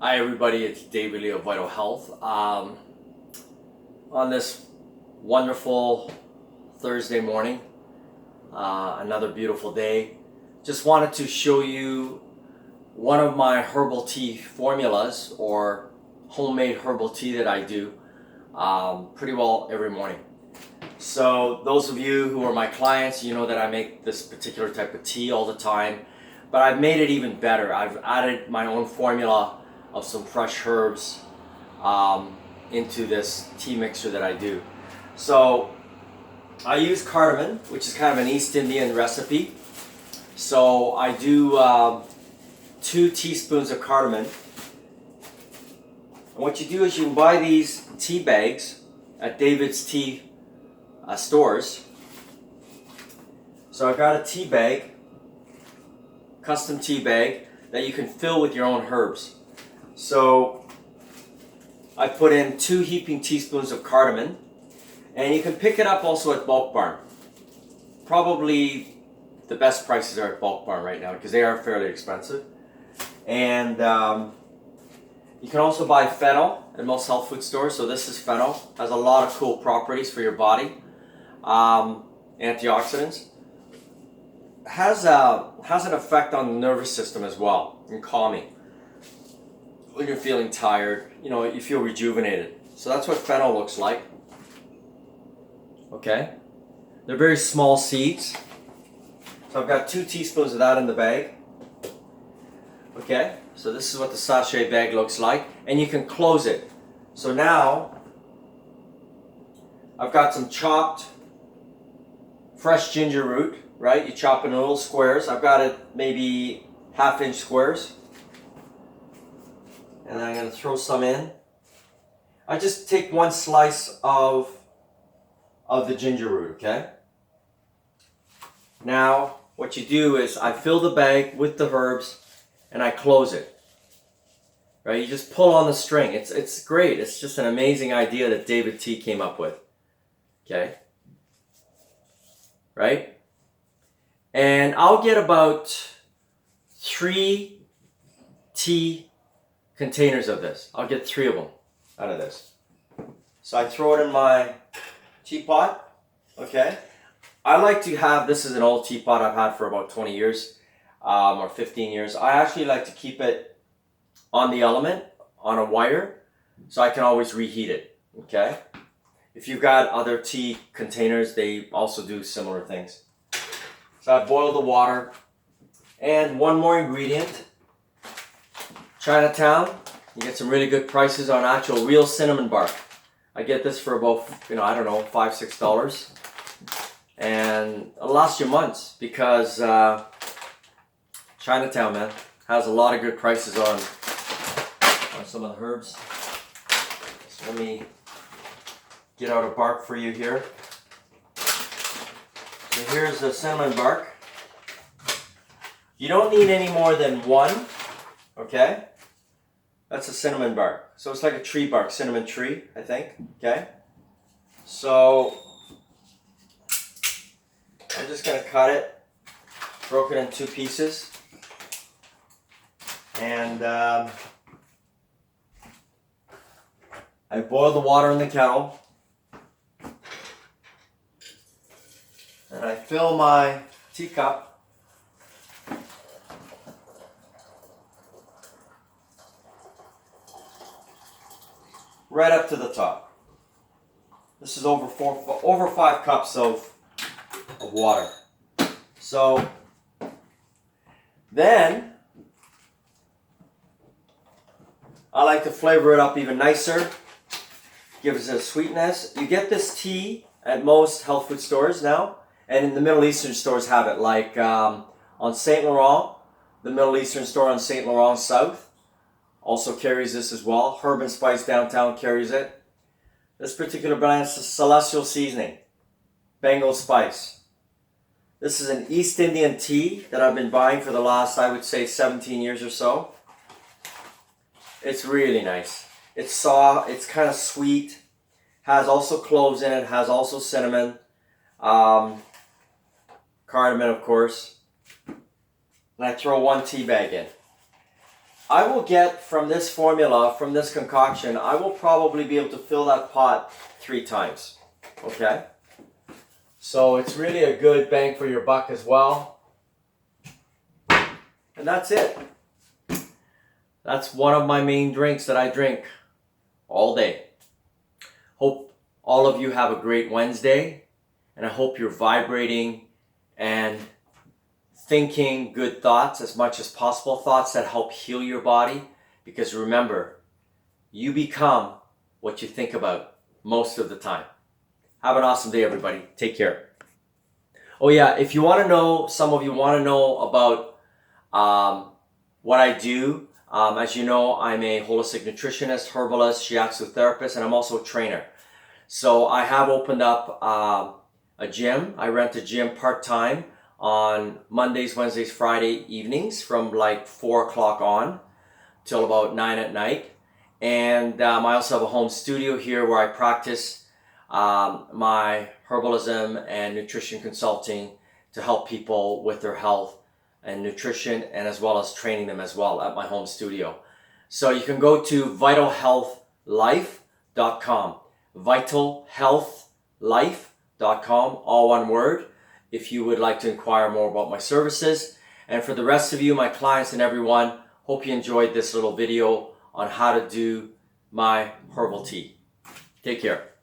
Hi everybody, it's David Lee of Vital Health. On this wonderful Thursday morning, another beautiful day, just wanted to show you one of my herbal tea formulas or homemade herbal tea that I do pretty well every morning. So those of you who are my clients, you know that I make this particular type of tea all the time, but I've made it even better. I've added my own formula of some fresh herbs into this tea mixture that I do. So I use cardamom, which is kind of an East Indian recipe. So I do 2 teaspoons of cardamom. And what you do is you can buy these tea bags at David's Tea stores. So I've got a tea bag, custom tea bag, that you can fill with your own herbs. So I put in 2 heaping teaspoons of cardamom, and you can pick it up also at Bulk Barn. Probably the best prices are at Bulk Barn right now because they are fairly expensive. And you can also buy Fennel at most health food stores. So this is Fennel. Has a lot of cool properties for your body. Antioxidants. Has an effect on the nervous system as well, and calming. When you're feeling tired, you feel rejuvenated. So that's what Fennel looks like. Okay, they're very small seeds. So I've got 2 teaspoons of that in the bag. Okay, so this is what the sachet bag looks like, and you can close it. So now I've got some chopped fresh ginger root, right? You chop it in little squares. I've got it maybe 1/2 inch squares. And I'm going to throw some in. I just take 1 slice of the ginger root, okay? Now, what you do is I fill the bag with the herbs and I close it. Right? You just pull on the string. It's great. It's just an amazing idea that David T came up with. Okay? Right? And I'll get about 3 tea containers of this. I'll get 3 of them out of this. So I throw it in my teapot. Okay. I like to have, this is an old teapot I've had for about 20 years or 15 years. I actually like to keep it on the element, on a wire, so I can always reheat it. Okay. If you've got other tea containers, they also do similar things. So I boil the water. And one more ingredient. Chinatown, you get some really good prices on actual real cinnamon bark. I get this for about, I don't know, $5-6. And it'll last you months because Chinatown, man, has a lot of good prices on some of the herbs. So let me get out a bark for you here. So here's the cinnamon bark. You don't need any more than 1, okay? That's a cinnamon bark. So it's like a tree bark, cinnamon tree, I think, okay? So I'm just gonna cut it, broke it in 2 pieces. And I boil the water in the kettle. And I fill my teacup right up to the top. This is over 5 cups of water. So then I like to flavor it up even nicer. Gives it a sweetness. You get this tea at most health food stores now. And in the Middle Eastern stores have it, like on Saint Laurent, the Middle Eastern store on Saint Laurent South also carries this as well. Herb and Spice Downtown carries it. This particular brand is Celestial Seasoning, Bengal Spice. This is an East Indian tea that I've been buying for the last, I would say, 17 years or so. It's really nice. It's soft, it's kind of sweet, has also cloves in it, has also cinnamon. Cardamom, of course. And I throw 1 tea bag in. I will get from this formula, from this concoction, I will probably be able to fill that pot 3 times. Okay? So it's really a good bang for your buck as well. And that's it. That's one of my main drinks that I drink all day. Hope all of you have a great Wednesday, and I hope you're vibrating and thinking good thoughts as much as possible, thoughts that help heal your body, because remember, you become what you think about most of the time. Have an awesome day, everybody. Take care. Oh yeah, if you want to know, some of you want to know about what I do. As you know, I'm a holistic nutritionist, herbalist, shiatsu therapist, and I'm also a trainer. So I have opened up a gym. I rent a gym part-time on Mondays, Wednesdays, Friday evenings from like 4 o'clock on till about 9 at night. And I also have a home studio here where I practice my herbalism and nutrition consulting to help people with their health and nutrition, and as well as training them as well at my home studio. So you can go to vitalhealthlife.com, vitalhealthlife.com, all one word, if you would like to inquire more about my services. And for the rest of you, my clients and everyone, hope you enjoyed this little video on how to do my herbal tea. Take care.